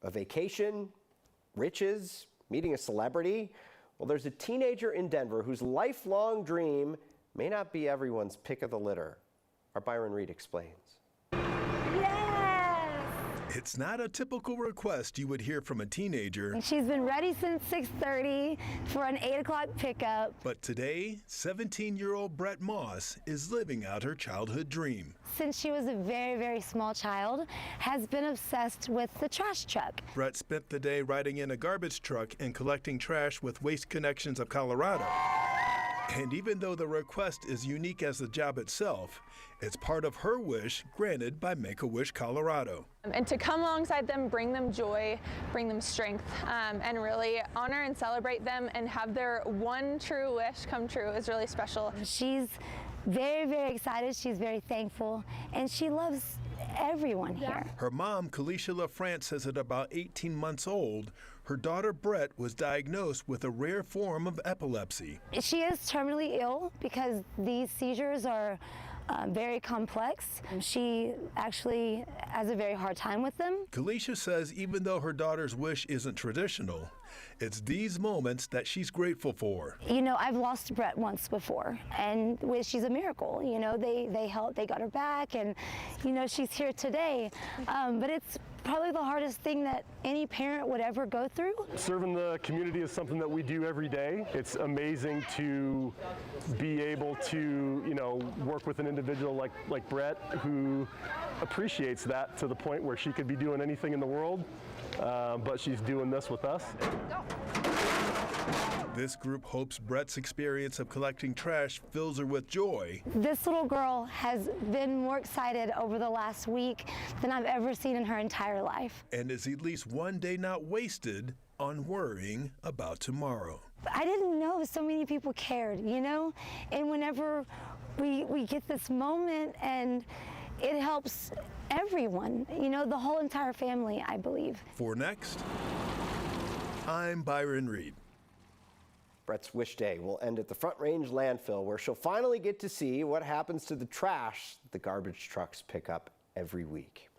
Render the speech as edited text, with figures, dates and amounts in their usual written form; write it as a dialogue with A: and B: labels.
A: A vacation, riches, meeting a celebrity. Well, there's a teenager in Denver whose lifelong dream may not be everyone's pick of the litter. Our Byron Reed explains.
B: It's not a typical request you would hear from a teenager.
C: She's been ready since 6:30 for an 8 o'clock pickup.
B: But today, 17-year-old Brett Moss is living out her childhood dream.
C: Since she was a very, very small child, has been obsessed with the trash truck.
B: Brett spent the day riding in a garbage truck and collecting trash with Waste Connections of Colorado. And even though the request is unique as the job itself, it's part of her wish granted by Make-A-Wish Colorado.
D: And to come alongside them, bring them joy, bring them strength, and really honor and celebrate them and have their one true wish come true is really special.
C: She's very, very excited. She's very thankful, and she loves everyone here.
B: Her mom, Kalisha LaFrance, says at about 18 months old, her daughter Brett was diagnosed with a rare form of epilepsy.
C: She is terminally ill because these seizures are very complex. She actually has a very hard time with them.
B: Kalisha says even though her daughter's wish isn't traditional, it's these moments that she's grateful for.
C: You know, I've lost Brett once before, and she's a miracle. You know, they helped, they got her back, and you know, she's here today. But it's probably the hardest thing that any parent would ever go through.
E: Serving the community is something that we do every day. It's amazing to be able to, you know, work with an individual like Brett who appreciates that to the point where she could be doing anything in the world, but she's doing this with us.
B: This group hopes Brett's experience of collecting trash fills her with joy.
C: This little girl has been more excited over the last week than I've ever seen in her entire life.
B: And is at least one day not wasted on worrying about tomorrow.
C: I didn't know so many people cared, you know? And whenever we get this moment, and it helps everyone, you know, the whole entire family, I believe.
B: For Next, I'm Byron Reed.
A: Brett's wish day will end at the Front Range landfill, where she'll finally get to see what happens to the trash the garbage trucks pick up every week.